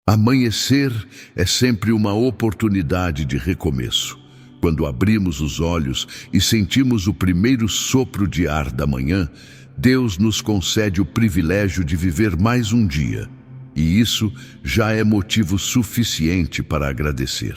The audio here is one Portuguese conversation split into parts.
Amanhecer é sempre uma oportunidade de recomeço. Quando abrimos os olhos e sentimos o primeiro sopro de ar da manhã, Deus nos concede o privilégio de viver mais um dia. E isso já é motivo suficiente para agradecer.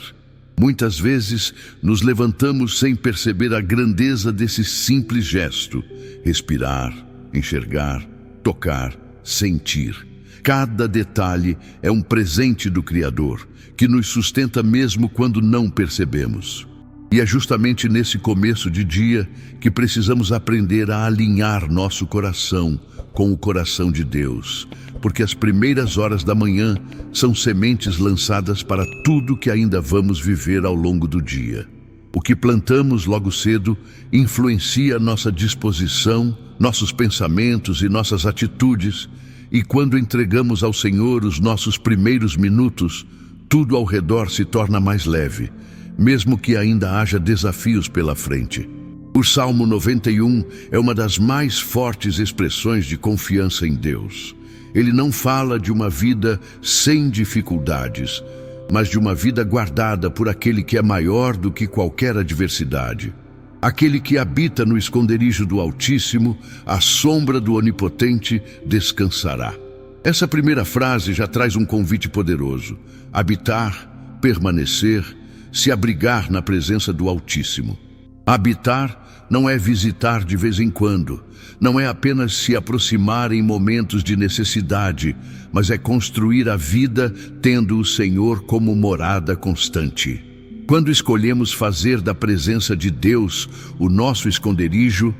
Muitas vezes nos levantamos sem perceber a grandeza desse simples gesto: respirar, enxergar, tocar, sentir. Cada detalhe é um presente do Criador, que nos sustenta mesmo quando não percebemos. E é justamente nesse começo de dia que precisamos aprender a alinhar nosso coração com o coração de Deus, porque as primeiras horas da manhã são sementes lançadas para tudo que ainda vamos viver ao longo do dia. O que plantamos logo cedo influencia nossa disposição, nossos pensamentos e nossas atitudes. E quando entregamos ao Senhor os nossos primeiros minutos, tudo ao redor se torna mais leve, mesmo que ainda haja desafios pela frente. O Salmo 91 é uma das mais fortes expressões de confiança em Deus. Ele não fala de uma vida sem dificuldades, mas de uma vida guardada por aquele que é maior do que qualquer adversidade. Aquele que habita no esconderijo do Altíssimo, à sombra do Onipotente, descansará. Essa primeira frase já traz um convite poderoso: habitar, permanecer, se abrigar na presença do Altíssimo. Habitar não é visitar de vez em quando, não é apenas se aproximar em momentos de necessidade, mas é construir a vida tendo o Senhor como morada constante. Quando escolhemos fazer da presença de Deus o nosso esconderijo,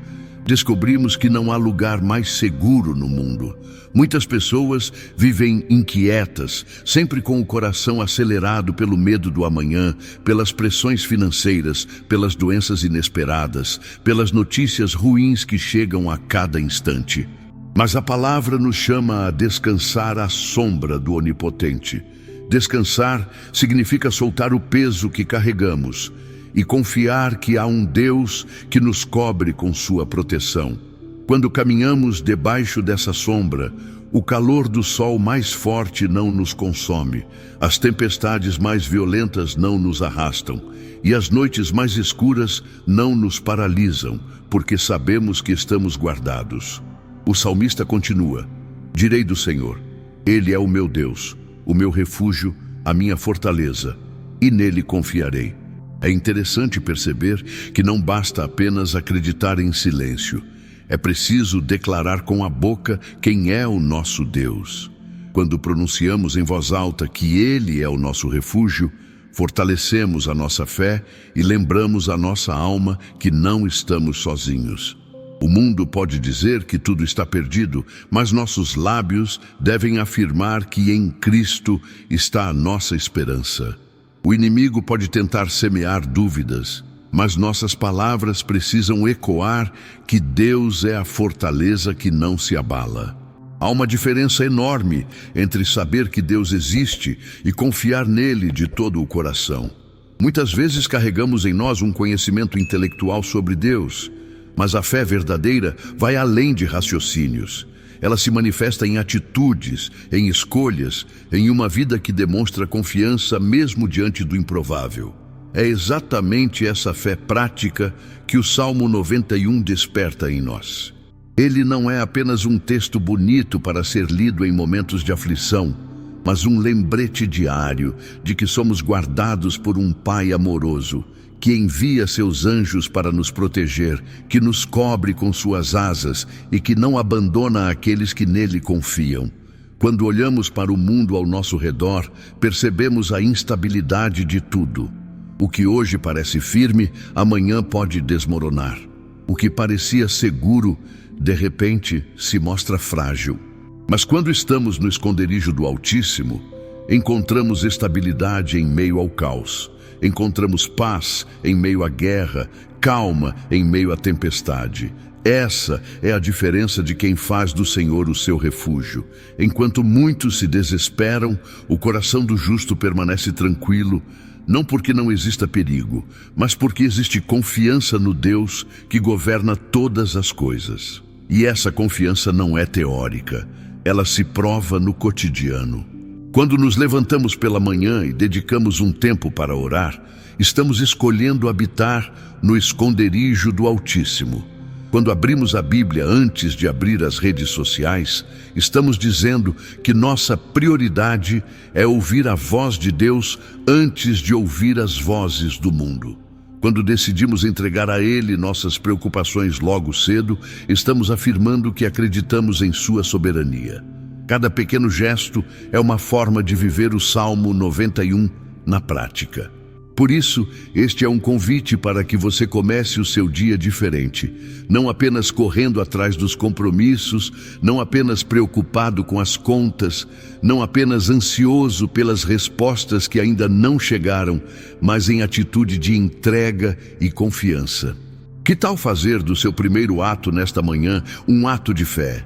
descobrimos que não há lugar mais seguro no mundo. Muitas pessoas vivem inquietas, sempre com o coração acelerado pelo medo do amanhã, pelas pressões financeiras, pelas doenças inesperadas, pelas notícias ruins que chegam a cada instante. Mas a palavra nos chama a descansar à sombra do Onipotente. Descansar significa soltar o peso que carregamos e confiar que há um Deus que nos cobre com sua proteção. Quando caminhamos debaixo dessa sombra, o calor do sol mais forte não nos consome, as tempestades mais violentas não nos arrastam e as noites mais escuras não nos paralisam, porque sabemos que estamos guardados. O salmista continua: direi do Senhor, Ele é o meu Deus, o meu refúgio, a minha fortaleza, e nele confiarei. É interessante perceber que não basta apenas acreditar em silêncio. É preciso declarar com a boca quem é o nosso Deus. Quando pronunciamos em voz alta que Ele é o nosso refúgio, fortalecemos a nossa fé e lembramos a nossa alma que não estamos sozinhos. O mundo pode dizer que tudo está perdido, mas nossos lábios devem afirmar que em Cristo está a nossa esperança. O inimigo pode tentar semear dúvidas, mas nossas palavras precisam ecoar que Deus é a fortaleza que não se abala. Há uma diferença enorme entre saber que Deus existe e confiar nele de todo o coração. Muitas vezes carregamos em nós um conhecimento intelectual sobre Deus, mas a fé verdadeira vai além de raciocínios. Ela se manifesta em atitudes, em escolhas, em uma vida que demonstra confiança mesmo diante do improvável. É exatamente essa fé prática que o Salmo 91 desperta em nós. Ele não é apenas um texto bonito para ser lido em momentos de aflição, mas um lembrete diário de que somos guardados por um Pai amoroso, que envia seus anjos para nos proteger, que nos cobre com suas asas e que não abandona aqueles que nele confiam. Quando olhamos para o mundo ao nosso redor, percebemos a instabilidade de tudo. O que hoje parece firme, amanhã pode desmoronar. O que parecia seguro, de repente, se mostra frágil. Mas quando estamos no esconderijo do Altíssimo, encontramos estabilidade em meio ao caos. Encontramos paz em meio à guerra, calma em meio à tempestade. Essa é a diferença de quem faz do Senhor o seu refúgio. Enquanto muitos se desesperam, o coração do justo permanece tranquilo, não porque não exista perigo, mas porque existe confiança no Deus que governa todas as coisas. E essa confiança não é teórica, ela se prova no cotidiano. Quando nos levantamos pela manhã e dedicamos um tempo para orar, estamos escolhendo habitar no esconderijo do Altíssimo. Quando abrimos a Bíblia antes de abrir as redes sociais, estamos dizendo que nossa prioridade é ouvir a voz de Deus antes de ouvir as vozes do mundo. Quando decidimos entregar a Ele nossas preocupações logo cedo, estamos afirmando que acreditamos em Sua soberania. Cada pequeno gesto é uma forma de viver o Salmo 91 na prática. Por isso, este é um convite para que você comece o seu dia diferente, não apenas correndo atrás dos compromissos, não apenas preocupado com as contas, não apenas ansioso pelas respostas que ainda não chegaram, mas em atitude de entrega e confiança. Que tal fazer do seu primeiro ato nesta manhã um ato de fé?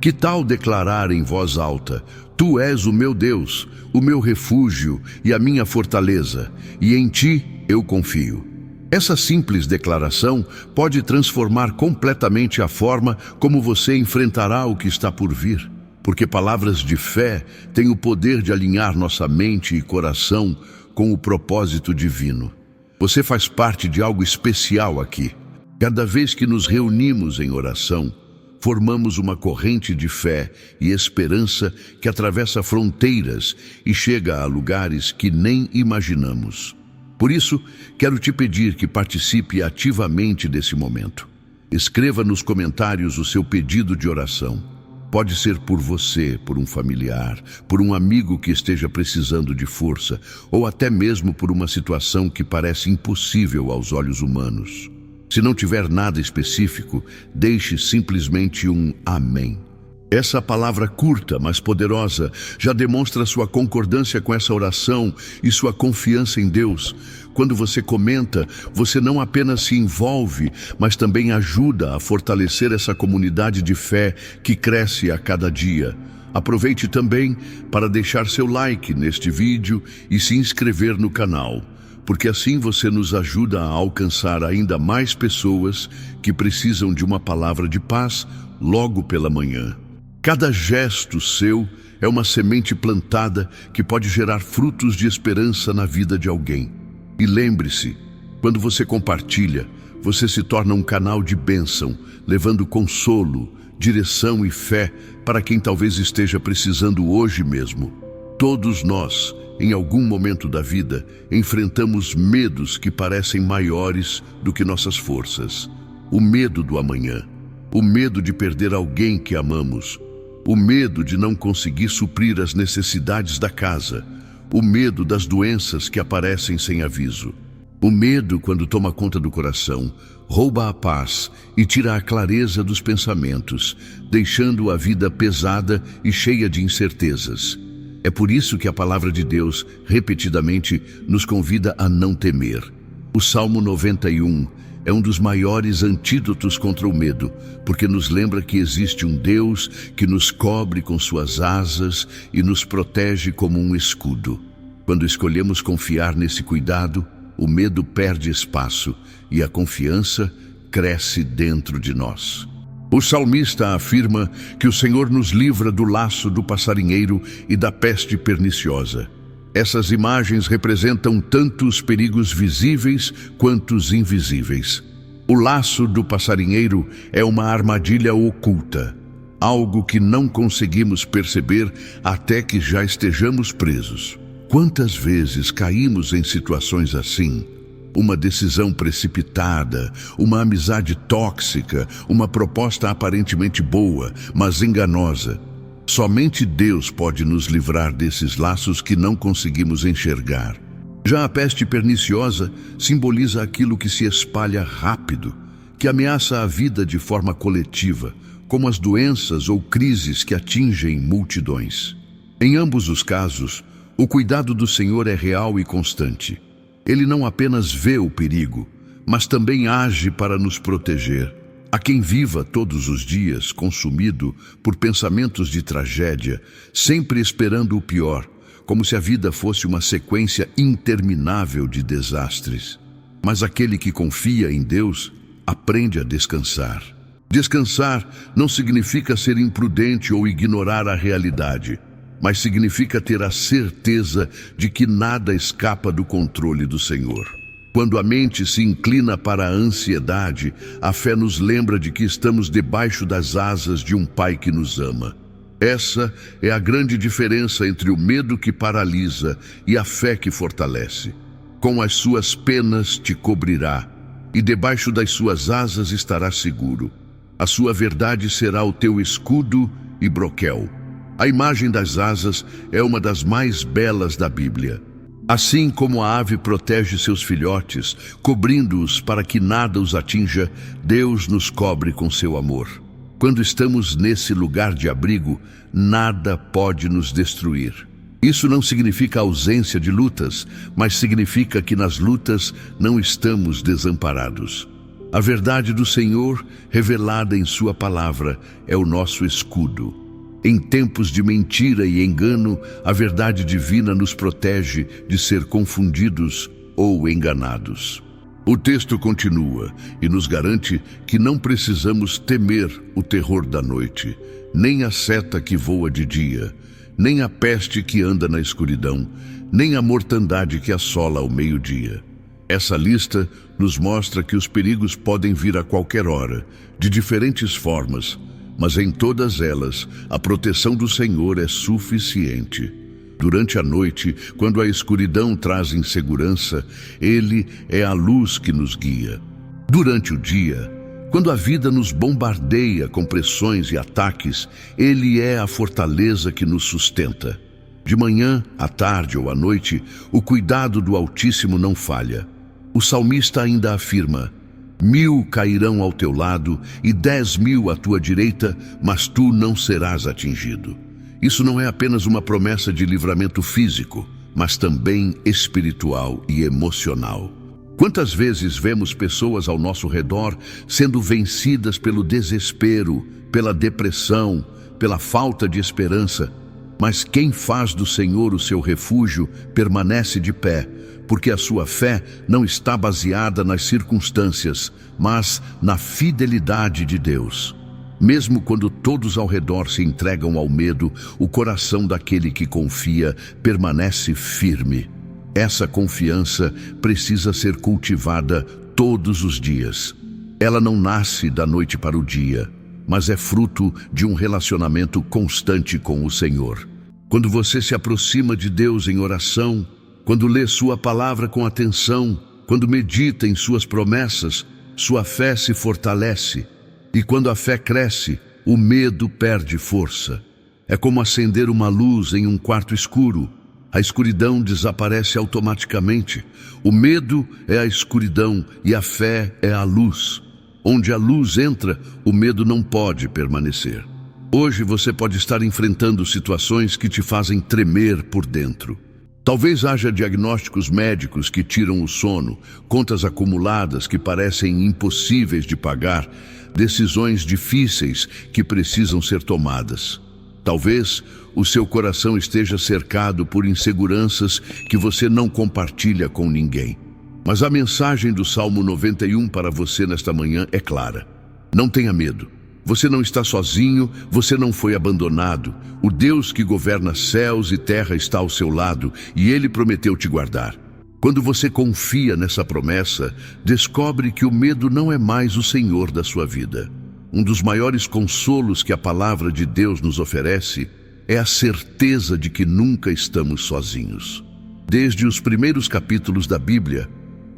Que tal declarar em voz alta: Tu és o meu Deus, o meu refúgio e a minha fortaleza, e em Ti eu confio. Essa simples declaração pode transformar completamente a forma como você enfrentará o que está por vir, porque palavras de fé têm o poder de alinhar nossa mente e coração com o propósito divino. Você faz parte de algo especial aqui. Cada vez que nos reunimos em oração, formamos uma corrente de fé e esperança que atravessa fronteiras e chega a lugares que nem imaginamos. Por isso, quero te pedir que participe ativamente desse momento. Escreva nos comentários o seu pedido de oração. Pode ser por você, por um familiar, por um amigo que esteja precisando de força, ou até mesmo por uma situação que parece impossível aos olhos humanos. Se não tiver nada específico, deixe simplesmente um amém. Essa palavra curta, mas poderosa, já demonstra sua concordância com essa oração e sua confiança em Deus. Quando você comenta, você não apenas se envolve, mas também ajuda a fortalecer essa comunidade de fé que cresce a cada dia. Aproveite também para deixar seu like neste vídeo e se inscrever no canal, porque assim você nos ajuda a alcançar ainda mais pessoas que precisam de uma palavra de paz logo pela manhã. Cada gesto seu é uma semente plantada que pode gerar frutos de esperança na vida de alguém. E lembre-se, quando você compartilha, você se torna um canal de bênção, levando consolo, direção e fé para quem talvez esteja precisando hoje mesmo. Todos nós, em algum momento da vida, enfrentamos medos que parecem maiores do que nossas forças. O medo do amanhã, o medo de perder alguém que amamos, o medo de não conseguir suprir as necessidades da casa, o medo das doenças que aparecem sem aviso. O medo, quando toma conta do coração, rouba a paz e tira a clareza dos pensamentos, deixando a vida pesada e cheia de incertezas. É por isso que a palavra de Deus, repetidamente, nos convida a não temer. O Salmo 91 é um dos maiores antídotos contra o medo, porque nos lembra que existe um Deus que nos cobre com suas asas e nos protege como um escudo. Quando escolhemos confiar nesse cuidado, o medo perde espaço e a confiança cresce dentro de nós. O salmista afirma que o Senhor nos livra do laço do passarinheiro e da peste perniciosa. Essas imagens representam tanto os perigos visíveis quanto os invisíveis. O laço do passarinheiro é uma armadilha oculta, algo que não conseguimos perceber até que já estejamos presos. Quantas vezes caímos em situações assim? Uma decisão precipitada, uma amizade tóxica, uma proposta aparentemente boa, mas enganosa. Somente Deus pode nos livrar desses laços que não conseguimos enxergar. Já a peste perniciosa simboliza aquilo que se espalha rápido, que ameaça a vida de forma coletiva, como as doenças ou crises que atingem multidões. Em ambos os casos, o cuidado do Senhor é real e constante. Ele não apenas vê o perigo, mas também age para nos proteger. A quem viva todos os dias consumido por pensamentos de tragédia, sempre esperando o pior, como se a vida fosse uma sequência interminável de desastres. Mas aquele que confia em Deus aprende a descansar. Descansar não significa ser imprudente ou ignorar a realidade, mas significa ter a certeza de que nada escapa do controle do Senhor. Quando a mente se inclina para a ansiedade, a fé nos lembra de que estamos debaixo das asas de um Pai que nos ama. Essa é a grande diferença entre o medo que paralisa e a fé que fortalece. Com as suas penas te cobrirá, e debaixo das suas asas estarás seguro. A sua verdade será o teu escudo e broquel. A imagem das asas é uma das mais belas da Bíblia. Assim como a ave protege seus filhotes, cobrindo-os para que nada os atinja, Deus nos cobre com seu amor. Quando estamos nesse lugar de abrigo, nada pode nos destruir. Isso não significa ausência de lutas, mas significa que nas lutas não estamos desamparados. A verdade do Senhor, revelada em sua palavra, é o nosso escudo. Em tempos de mentira e engano, a verdade divina nos protege de ser confundidos ou enganados. O texto continua e nos garante que não precisamos temer o terror da noite, nem a seta que voa de dia, nem a peste que anda na escuridão, nem a mortandade que assola ao meio-dia. Essa lista nos mostra que os perigos podem vir a qualquer hora, de diferentes formas, mas em todas elas, a proteção do Senhor é suficiente. Durante a noite, quando a escuridão traz insegurança, Ele é a luz que nos guia. Durante o dia, quando a vida nos bombardeia com pressões e ataques, Ele é a fortaleza que nos sustenta. De manhã, à tarde ou à noite, o cuidado do Altíssimo não falha. O salmista ainda afirma: 1000 cairão ao teu lado e 10.000 à tua direita, mas tu não serás atingido. Isso não é apenas uma promessa de livramento físico, mas também espiritual e emocional. Quantas vezes vemos pessoas ao nosso redor sendo vencidas pelo desespero, pela depressão, pela falta de esperança, mas quem faz do Senhor o seu refúgio permanece de pé, porque a sua fé não está baseada nas circunstâncias, mas na fidelidade de Deus. Mesmo quando todos ao redor se entregam ao medo, o coração daquele que confia permanece firme. Essa confiança precisa ser cultivada todos os dias. Ela não nasce da noite para o dia, mas é fruto de um relacionamento constante com o Senhor. Quando você se aproxima de Deus em oração, quando lê sua palavra com atenção, quando medita em suas promessas, sua fé se fortalece. E quando a fé cresce, o medo perde força. É como acender uma luz em um quarto escuro. A escuridão desaparece automaticamente. O medo é a escuridão e a fé é a luz. Onde a luz entra, o medo não pode permanecer. Hoje você pode estar enfrentando situações que te fazem tremer por dentro. Talvez haja diagnósticos médicos que tiram o sono, contas acumuladas que parecem impossíveis de pagar, decisões difíceis que precisam ser tomadas. Talvez o seu coração esteja cercado por inseguranças que você não compartilha com ninguém. Mas a mensagem do Salmo 91 para você nesta manhã é clara. Não tenha medo. Você não está sozinho, você não foi abandonado. O Deus que governa céus e terra está ao seu lado e Ele prometeu te guardar. Quando você confia nessa promessa, descobre que o medo não é mais o senhor da sua vida. Um dos maiores consolos que a palavra de Deus nos oferece é a certeza de que nunca estamos sozinhos. Desde os primeiros capítulos da Bíblia,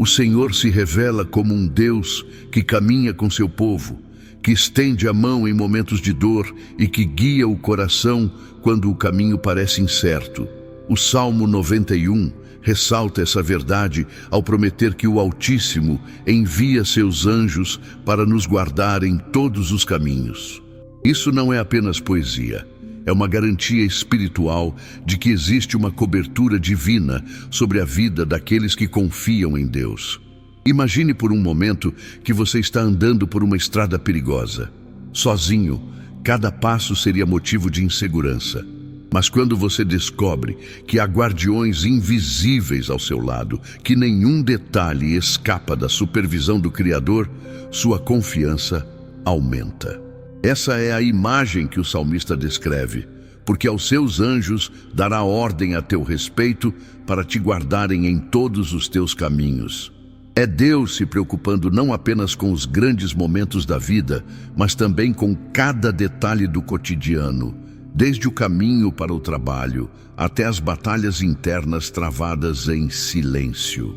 o Senhor se revela como um Deus que caminha com seu povo, que estende a mão em momentos de dor e que guia o coração quando o caminho parece incerto. O Salmo 91 ressalta essa verdade ao prometer que o Altíssimo envia seus anjos para nos guardar em todos os caminhos. Isso não é apenas poesia, é uma garantia espiritual de que existe uma cobertura divina sobre a vida daqueles que confiam em Deus. Imagine por um momento que você está andando por uma estrada perigosa. Sozinho, cada passo seria motivo de insegurança. Mas quando você descobre que há guardiões invisíveis ao seu lado, que nenhum detalhe escapa da supervisão do Criador, sua confiança aumenta. Essa é a imagem que o salmista descreve. porque aos seus anjos dará ordem a teu respeito para te guardarem em todos os teus caminhos. É Deus se preocupando não apenas com os grandes momentos da vida, mas também com cada detalhe do cotidiano, desde o caminho para o trabalho até as batalhas internas travadas em silêncio.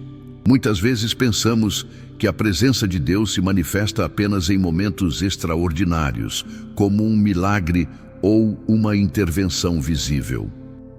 Muitas vezes pensamos que a presença de Deus se manifesta apenas em momentos extraordinários, como um milagre ou uma intervenção visível.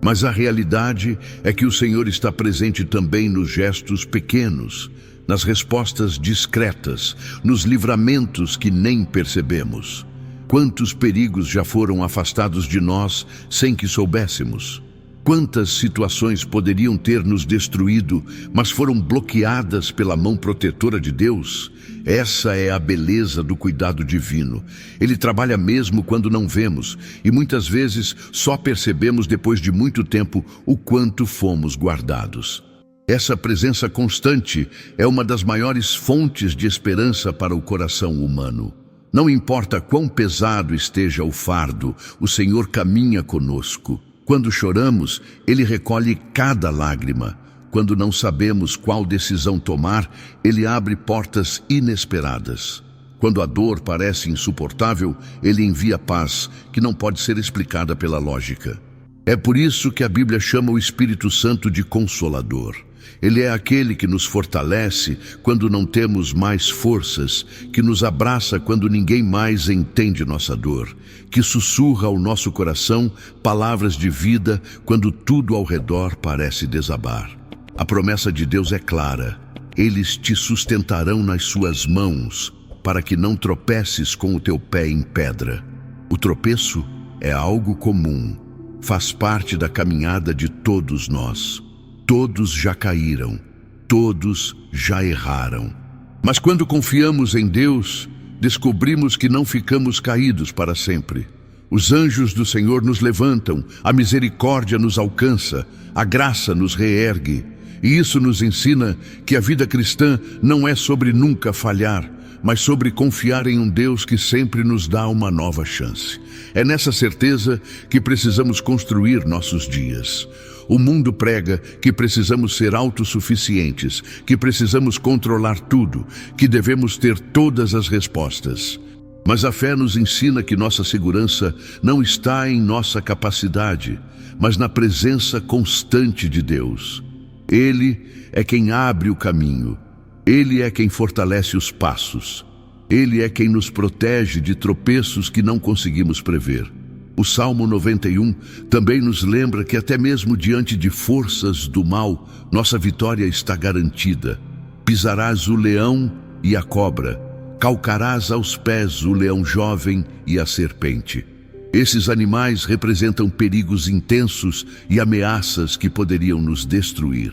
Mas a realidade é que o Senhor está presente também nos gestos pequenos, nas respostas discretas, nos livramentos que nem percebemos. Quantos perigos já foram afastados de nós sem que soubéssemos? Quantas situações poderiam ter nos destruído, mas foram bloqueadas pela mão protetora de Deus? Essa é a beleza do cuidado divino. Ele trabalha mesmo quando não vemos, e muitas vezes só percebemos depois de muito tempo o quanto fomos guardados. Essa presença constante é uma das maiores fontes de esperança para o coração humano. Não importa quão pesado esteja o fardo, o Senhor caminha conosco. Quando choramos, Ele recolhe cada lágrima. Quando não sabemos qual decisão tomar, Ele abre portas inesperadas. Quando a dor parece insuportável, Ele envia paz, que não pode ser explicada pela lógica. É por isso que a Bíblia chama o Espírito Santo de Consolador. Ele é aquele que nos fortalece quando não temos mais forças, que nos abraça quando ninguém mais entende nossa dor, que sussurra ao nosso coração palavras de vida quando tudo ao redor parece desabar. A promessa de Deus é clara: eles te sustentarão nas suas mãos, para que não tropeces com o teu pé em pedra. O tropeço é algo comum, faz parte da caminhada de todos nós. Todos já caíram, todos já erraram. Mas quando confiamos em Deus, descobrimos que não ficamos caídos para sempre. Os anjos do Senhor nos levantam, a misericórdia nos alcança, a graça nos reergue. E isso nos ensina que a vida cristã não é sobre nunca falhar, mas sobre confiar em um Deus que sempre nos dá uma nova chance. É nessa certeza que precisamos construir nossos dias. O mundo prega que precisamos ser autossuficientes, que precisamos controlar tudo, que devemos ter todas as respostas. Mas a fé nos ensina que nossa segurança não está em nossa capacidade, mas na presença constante de Deus. Ele é quem abre o caminho. Ele é quem fortalece os passos. Ele é quem nos protege de tropeços que não conseguimos prever. O Salmo 91 também nos lembra que até mesmo diante de forças do mal, nossa vitória está garantida. Pisarás o leão e a cobra, calcarás aos pés o leão jovem e a serpente. Esses animais representam perigos intensos e ameaças que poderiam nos destruir.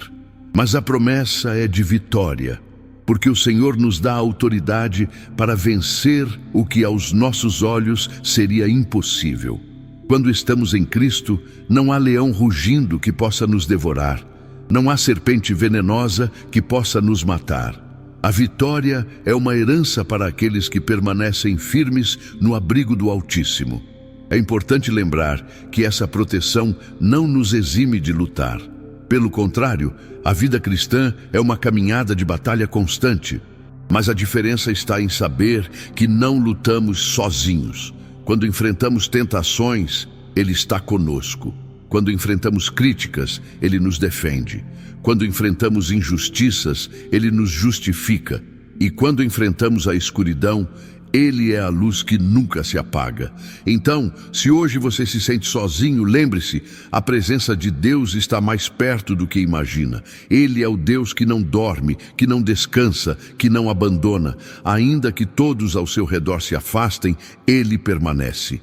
Mas a promessa é de vitória, porque o Senhor nos dá autoridade para vencer o que aos nossos olhos seria impossível. Quando estamos em Cristo, não há leão rugindo que possa nos devorar. Não há serpente venenosa que possa nos matar. A vitória é uma herança para aqueles que permanecem firmes no abrigo do Altíssimo. É importante lembrar que essa proteção não nos exime de lutar. Pelo contrário, a vida cristã é uma caminhada de batalha constante. Mas a diferença está em saber que não lutamos sozinhos. Quando enfrentamos tentações, Ele está conosco. Quando enfrentamos críticas, Ele nos defende. Quando enfrentamos injustiças, Ele nos justifica. E quando enfrentamos a escuridão, Ele é a luz que nunca se apaga. Então, se hoje você se sente sozinho, lembre-se, a presença de Deus está mais perto do que imagina. Ele é o Deus que não dorme, que não descansa, que não abandona. Ainda que todos ao seu redor se afastem, Ele permanece.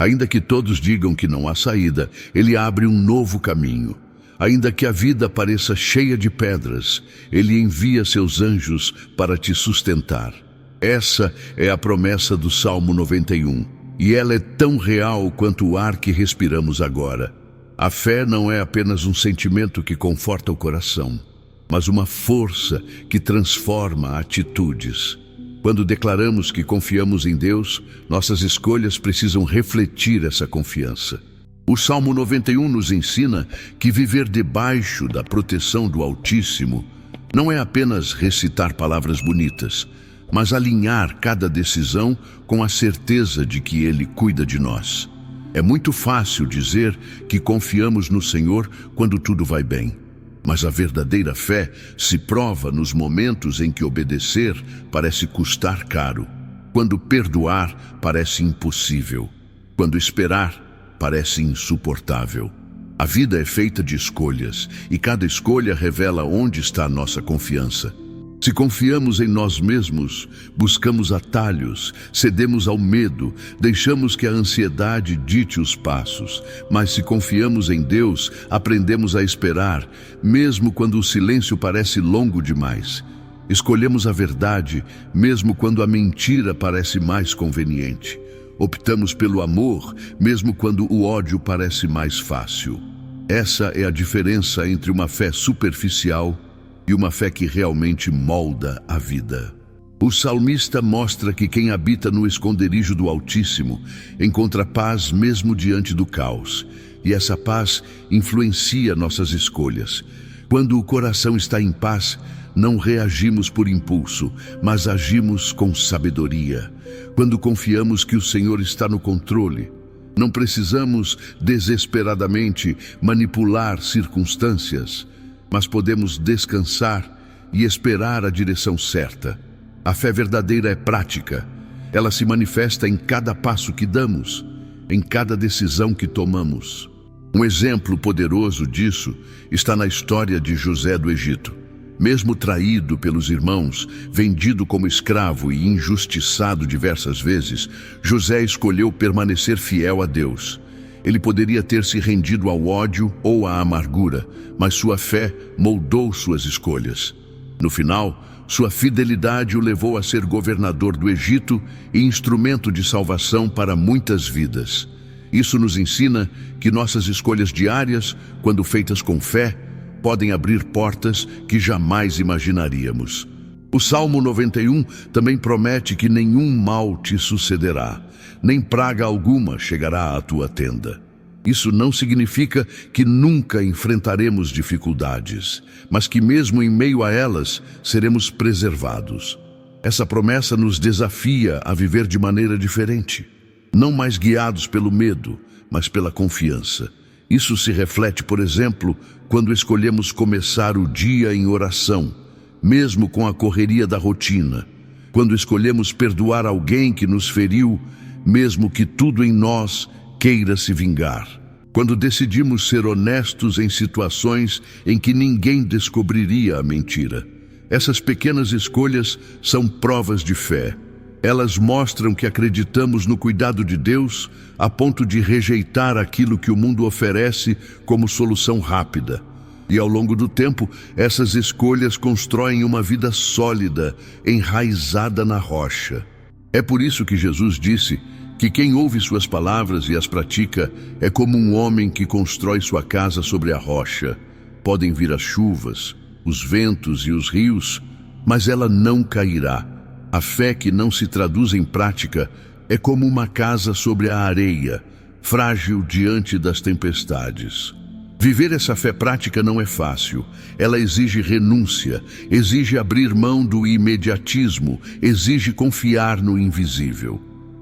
Ainda que todos digam que não há saída, Ele abre um novo caminho. Ainda que a vida pareça cheia de pedras, Ele envia seus anjos para te sustentar. Essa é a promessa do Salmo 91, e ela é tão real quanto o ar que respiramos agora. A fé não é apenas um sentimento que conforta o coração, mas uma força que transforma atitudes. Quando declaramos que confiamos em Deus, nossas escolhas precisam refletir essa confiança. O Salmo 91 nos ensina que viver debaixo da proteção do Altíssimo não é apenas recitar palavras bonitas, mas alinhar cada decisão com a certeza de que Ele cuida de nós. É muito fácil dizer que confiamos no Senhor quando tudo vai bem, mas a verdadeira fé se prova nos momentos em que obedecer parece custar caro, quando perdoar parece impossível, quando esperar parece insuportável. A vida é feita de escolhas, e cada escolha revela onde está a nossa confiança. Se confiamos em nós mesmos, buscamos atalhos, cedemos ao medo, deixamos que a ansiedade dite os passos. Mas se confiamos em Deus, aprendemos a esperar, mesmo quando o silêncio parece longo demais. Escolhemos a verdade, mesmo quando a mentira parece mais conveniente. Optamos pelo amor, mesmo quando o ódio parece mais fácil. Essa é a diferença entre uma fé superficial e uma fé que realmente molda a vida. O salmista mostra que quem habita no esconderijo do Altíssimo encontra paz mesmo diante do caos, e essa paz influencia nossas escolhas. Quando o coração está em paz, não reagimos por impulso, mas agimos com sabedoria. Quando confiamos que o Senhor está no controle, não precisamos desesperadamente manipular circunstâncias, mas podemos descansar e esperar a direção certa. A fé verdadeira é prática. Ela se manifesta em cada passo que damos, em cada decisão que tomamos. Um exemplo poderoso disso está na história de José do Egito. Mesmo traído pelos irmãos, vendido como escravo e injustiçado diversas vezes, José escolheu permanecer fiel a Deus. Ele poderia ter se rendido ao ódio ou à amargura, mas sua fé moldou suas escolhas. No final, sua fidelidade o levou a ser governador do Egito e instrumento de salvação para muitas vidas. Isso nos ensina que nossas escolhas diárias, quando feitas com fé, podem abrir portas que jamais imaginaríamos. O Salmo 91 também promete que nenhum mal te sucederá, nem praga alguma chegará à tua tenda. Isso não significa que nunca enfrentaremos dificuldades, mas que mesmo em meio a elas, seremos preservados. Essa promessa nos desafia a viver de maneira diferente, não mais guiados pelo medo, mas pela confiança. Isso se reflete, por exemplo, quando escolhemos começar o dia em oração, mesmo com a correria da rotina, quando escolhemos perdoar alguém que nos feriu, mesmo que tudo em nós queira se vingar, quando decidimos ser honestos em situações em que ninguém descobriria a mentira. Essas pequenas escolhas são provas de fé. Elas mostram que acreditamos no cuidado de Deus a ponto de rejeitar aquilo que o mundo oferece como solução rápida. E ao longo do tempo, essas escolhas constroem uma vida sólida, enraizada na rocha. É por isso que Jesus disse que quem ouve suas palavras e as pratica é como um homem que constrói sua casa sobre a rocha. Podem vir as chuvas, os ventos e os rios, mas ela não cairá. A fé que não se traduz em prática é como uma casa sobre a areia, frágil diante das tempestades. Viver essa fé prática não é fácil. Ela exige renúncia, exige abrir mão do imediatismo, exige confiar no invisível.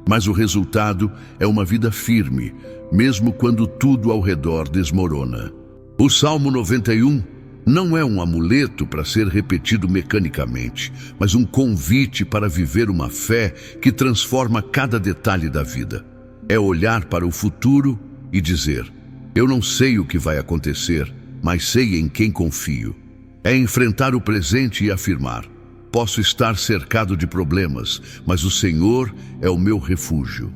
Mas o resultado é uma vida firme, mesmo quando tudo ao redor desmorona. O Salmo 91 não é um amuleto para ser repetido mecanicamente, mas um convite para viver uma fé que transforma cada detalhe da vida. É olhar para o futuro e dizer: eu não sei o que vai acontecer, mas sei em quem confio. É enfrentar o presente e afirmar: posso estar cercado de problemas, mas o Senhor é o meu refúgio.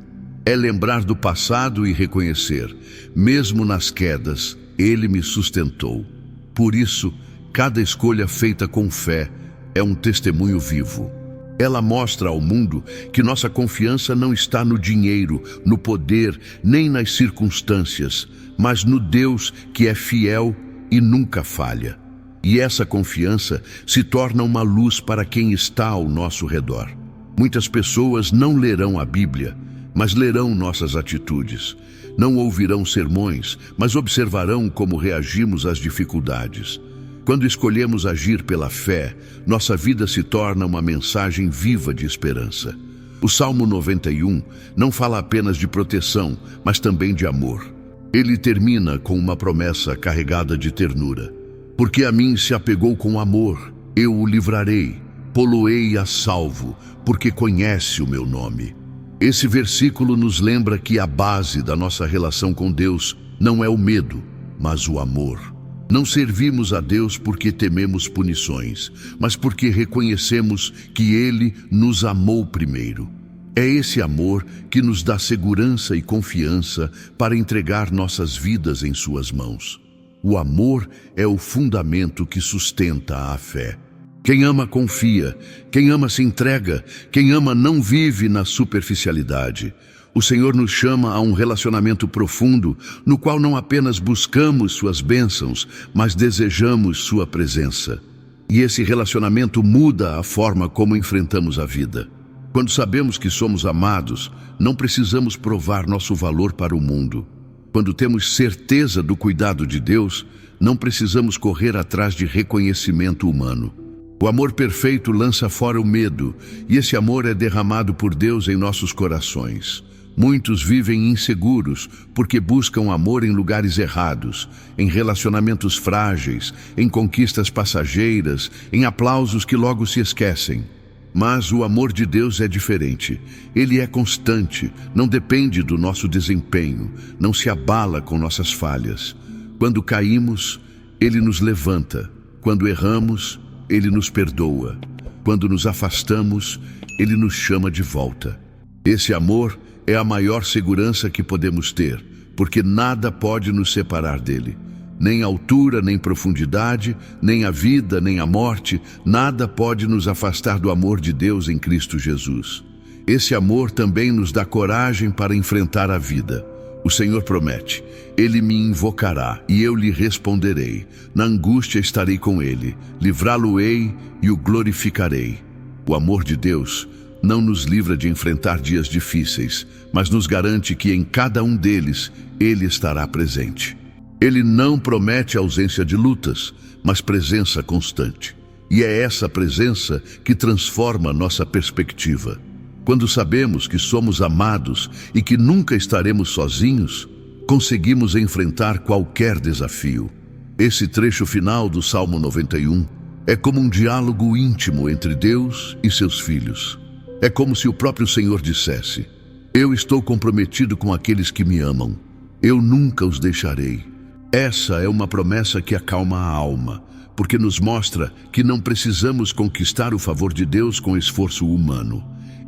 É lembrar do passado e reconhecer: mesmo nas quedas, Ele me sustentou. Por isso, cada escolha feita com fé é um testemunho vivo. Ela mostra ao mundo que nossa confiança não está no dinheiro, no poder, nem nas circunstâncias, mas no Deus que é fiel e nunca falha. E essa confiança se torna uma luz para quem está ao nosso redor. Muitas pessoas não lerão a Bíblia, mas lerão nossas atitudes. Não ouvirão sermões, mas observarão como reagimos às dificuldades. Quando escolhemos agir pela fé, nossa vida se torna uma mensagem viva de esperança. O Salmo 91 não fala apenas de proteção, mas também de amor. Ele termina com uma promessa carregada de ternura. Porque a mim se apegou com amor, eu o livrarei, pô-lo-ei a salvo, porque conhece o meu nome. Esse versículo nos lembra que a base da nossa relação com Deus não é o medo, mas o amor. Não servimos a Deus porque tememos punições, mas porque reconhecemos que Ele nos amou primeiro. É esse amor que nos dá segurança e confiança para entregar nossas vidas em Suas mãos. O amor é o fundamento que sustenta a fé. Quem ama confia, quem ama se entrega, quem ama não vive na superficialidade. O Senhor nos chama a um relacionamento profundo, no qual não apenas buscamos Suas bênçãos, mas desejamos Sua presença. E esse relacionamento muda a forma como enfrentamos a vida. Quando sabemos que somos amados, não precisamos provar nosso valor para o mundo. Quando temos certeza do cuidado de Deus, não precisamos correr atrás de reconhecimento humano. O amor perfeito lança fora o medo, e esse amor é derramado por Deus em nossos corações. Muitos vivem inseguros porque buscam amor em lugares errados, em relacionamentos frágeis, em conquistas passageiras, em aplausos que logo se esquecem. Mas o amor de Deus é diferente. Ele é constante, não depende do nosso desempenho, não se abala com nossas falhas. Quando caímos, Ele nos levanta. Quando erramos, Ele nos perdoa. Quando nos afastamos, Ele nos chama de volta. Esse amor é a maior segurança que podemos ter, porque nada pode nos separar dele. Nem a altura, nem profundidade, nem a vida, nem a morte, nada pode nos afastar do amor de Deus em Cristo Jesus. Esse amor também nos dá coragem para enfrentar a vida. O Senhor promete: Ele me invocará e eu lhe responderei. Na angústia estarei com Ele, livrá-lo-ei e o glorificarei. O amor de Deus não nos livra de enfrentar dias difíceis, mas nos garante que em cada um deles Ele estará presente. Ele não promete ausência de lutas, mas presença constante. E é essa presença que transforma nossa perspectiva. Quando sabemos que somos amados e que nunca estaremos sozinhos, conseguimos enfrentar qualquer desafio. Esse trecho final do Salmo 91 é como um diálogo íntimo entre Deus e seus filhos. É como se o próprio Senhor dissesse: eu estou comprometido com aqueles que me amam. Eu nunca os deixarei. Essa é uma promessa que acalma a alma, porque nos mostra que não precisamos conquistar o favor de Deus com esforço humano.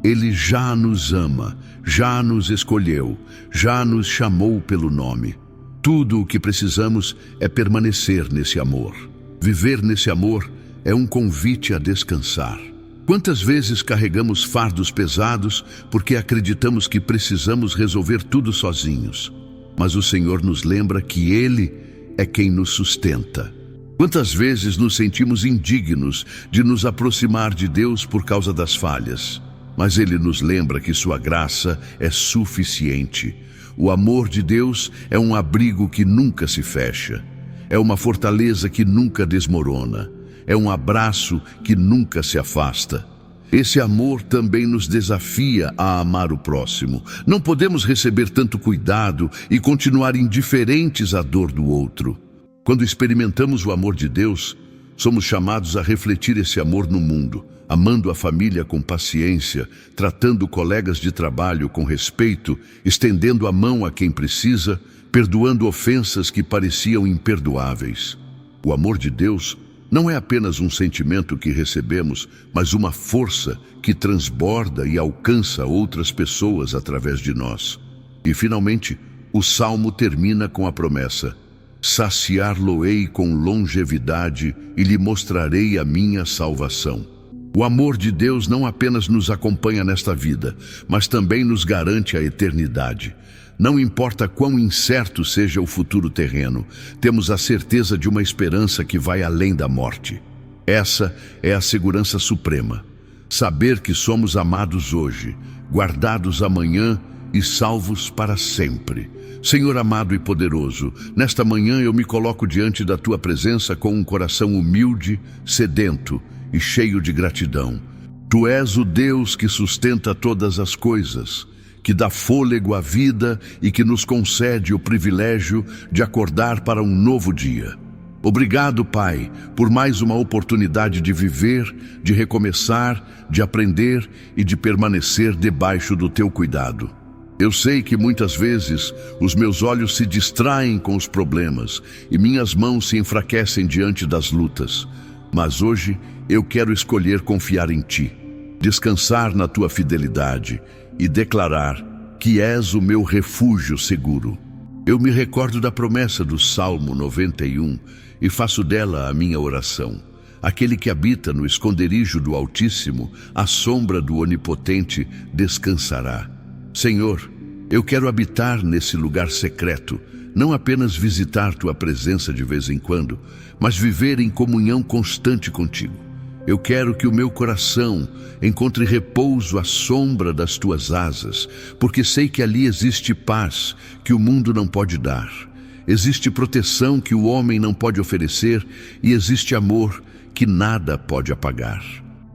Ele já nos ama, já nos escolheu, já nos chamou pelo nome. Tudo o que precisamos é permanecer nesse amor. Viver nesse amor é um convite a descansar. Quantas vezes carregamos fardos pesados porque acreditamos que precisamos resolver tudo sozinhos? Mas o Senhor nos lembra que Ele é quem nos sustenta. Quantas vezes nos sentimos indignos de nos aproximar de Deus por causa das falhas? Mas Ele nos lembra que Sua graça é suficiente. O amor de Deus é um abrigo que nunca se fecha. É uma fortaleza que nunca desmorona. É um abraço que nunca se afasta. Esse amor também nos desafia a amar o próximo. Não podemos receber tanto cuidado e continuar indiferentes à dor do outro. Quando experimentamos o amor de Deus, somos chamados a refletir esse amor no mundo, amando a família com paciência, tratando colegas de trabalho com respeito, estendendo a mão a quem precisa, perdoando ofensas que pareciam imperdoáveis. O amor de Deus não é apenas um sentimento que recebemos, mas uma força que transborda e alcança outras pessoas através de nós. E, finalmente, o Salmo termina com a promessa: saciar-lo-ei com longevidade e lhe mostrarei a minha salvação. O amor de Deus não apenas nos acompanha nesta vida, mas também nos garante a eternidade. Não importa quão incerto seja o futuro terreno, temos a certeza de uma esperança que vai além da morte. Essa é a segurança suprema. Saber que somos amados hoje, guardados amanhã e salvos para sempre. Senhor amado e poderoso, nesta manhã eu me coloco diante da Tua presença com um coração humilde, sedento e cheio de gratidão. Tu és o Deus que sustenta todas as coisas, que dá fôlego à vida e que nos concede o privilégio de acordar para um novo dia. Obrigado, Pai, por mais uma oportunidade de viver, de recomeçar, de aprender e de permanecer debaixo do Teu cuidado. Eu sei que muitas vezes os meus olhos se distraem com os problemas e minhas mãos se enfraquecem diante das lutas. Mas hoje eu quero escolher confiar em Ti, descansar na Tua fidelidade e declarar que és o meu refúgio seguro. Eu me recordo da promessa do Salmo 91 e faço dela a minha oração. Aquele que habita no esconderijo do Altíssimo, à sombra do Onipotente, descansará. Senhor, eu quero habitar nesse lugar secreto, não apenas visitar Tua presença de vez em quando, mas viver em comunhão constante contigo. Eu quero que o meu coração encontre repouso à sombra das Tuas asas, porque sei que ali existe paz que o mundo não pode dar. Existe proteção que o homem não pode oferecer e existe amor que nada pode apagar.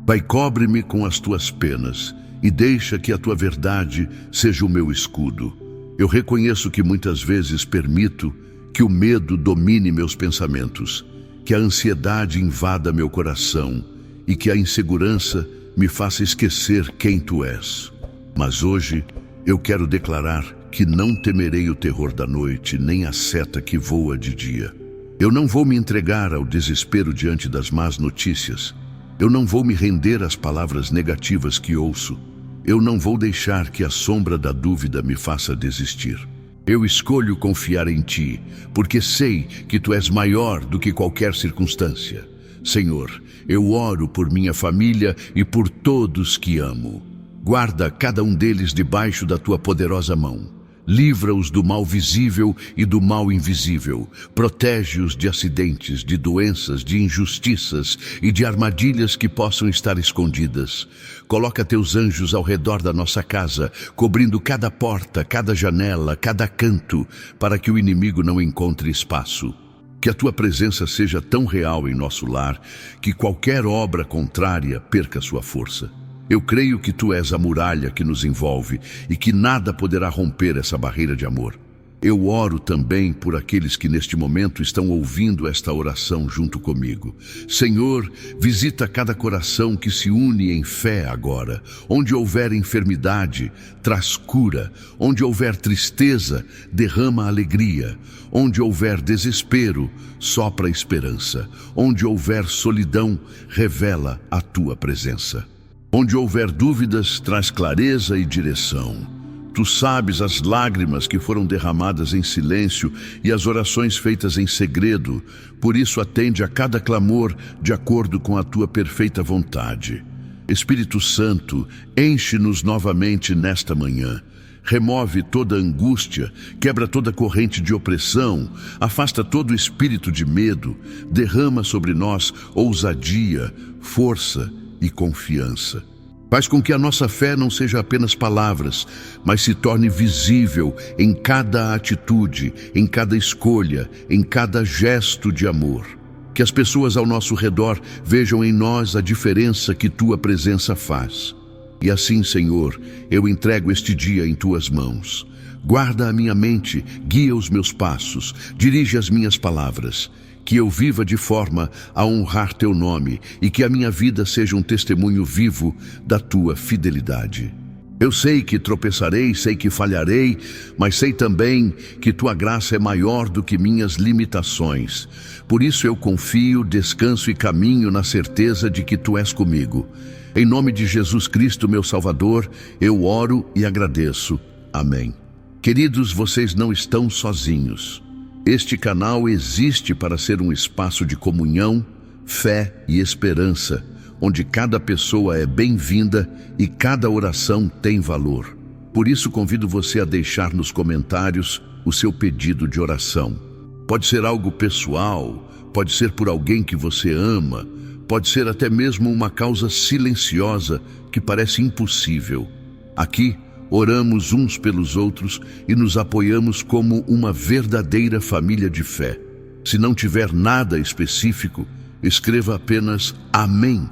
Pai, cobre-me com as Tuas penas e deixa que a Tua verdade seja o meu escudo. Eu reconheço que muitas vezes permito que o medo domine meus pensamentos, que a ansiedade invada meu coração e que a insegurança me faça esquecer quem Tu és. Mas hoje eu quero declarar que não temerei o terror da noite, nem a seta que voa de dia. Eu não vou me entregar ao desespero diante das más notícias. Eu não vou me render às palavras negativas que ouço. Eu não vou deixar que a sombra da dúvida me faça desistir. Eu escolho confiar em Ti, porque sei que Tu és maior do que qualquer circunstância. Senhor, eu oro por minha família e por todos que amo. Guarda cada um deles debaixo da Tua poderosa mão. Livra-os do mal visível e do mal invisível. Protege-os de acidentes, de doenças, de injustiças e de armadilhas que possam estar escondidas. Coloca Teus anjos ao redor da nossa casa, cobrindo cada porta, cada janela, cada canto, para que o inimigo não encontre espaço. Que a Tua presença seja tão real em nosso lar que qualquer obra contrária perca sua força. Eu creio que Tu és a muralha que nos envolve e que nada poderá romper essa barreira de amor. Eu oro também por aqueles que neste momento estão ouvindo esta oração junto comigo. Senhor, visita cada coração que se une em fé agora. Onde houver enfermidade, traz cura. Onde houver tristeza, derrama alegria. Onde houver desespero, sopra esperança. Onde houver solidão, revela a Tua presença. Onde houver dúvidas, traz clareza e direção. Tu sabes as lágrimas que foram derramadas em silêncio e as orações feitas em segredo. Por isso atende a cada clamor de acordo com a Tua perfeita vontade. Espírito Santo, enche-nos novamente nesta manhã. Remove toda angústia, quebra toda corrente de opressão, afasta todo espírito de medo, derrama sobre nós ousadia, força e confiança. Faz com que a nossa fé não seja apenas palavras, mas se torne visível em cada atitude, em cada escolha, em cada gesto de amor. Que as pessoas ao nosso redor vejam em nós a diferença que Tua presença faz. E assim, Senhor, eu entrego este dia em Tuas mãos. Guarda a minha mente, guia os meus passos, dirige as minhas palavras. Que eu viva de forma a honrar Teu nome e que a minha vida seja um testemunho vivo da Tua fidelidade. Eu sei que tropeçarei, sei que falharei, mas sei também que Tua graça é maior do que minhas limitações. Por isso eu confio, descanso e caminho na certeza de que Tu és comigo. Em nome de Jesus Cristo, meu Salvador, eu oro e agradeço. Amém. Queridos, vocês não estão sozinhos. Este canal existe para ser um espaço de comunhão, fé e esperança, onde cada pessoa é bem-vinda e cada oração tem valor. Por isso convido você a deixar nos comentários o seu pedido de oração. Pode ser algo pessoal, pode ser por alguém que você ama, pode ser até mesmo uma causa silenciosa que parece impossível. Aqui, oramos uns pelos outros e nos apoiamos como uma verdadeira família de fé. Se não tiver nada específico, escreva apenas Amém,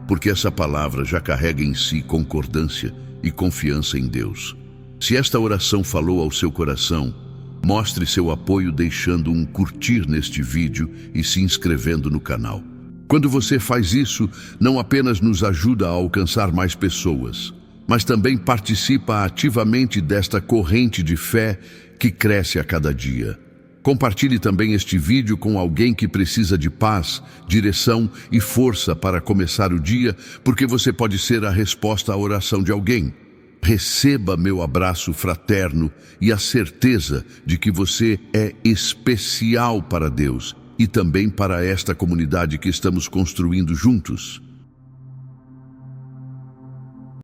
porque essa palavra já carrega em si concordância e confiança em Deus. Se esta oração falou ao seu coração, mostre seu apoio deixando um curtir neste vídeo e se inscrevendo no canal. Quando você faz isso, não apenas nos ajuda a alcançar mais pessoas, mas também participa ativamente desta corrente de fé que cresce a cada dia. Compartilhe também este vídeo com alguém que precisa de paz, direção e força para começar o dia, porque você pode ser a resposta à oração de alguém. Receba meu abraço fraterno e a certeza de que você é especial para Deus e também para esta comunidade que estamos construindo juntos.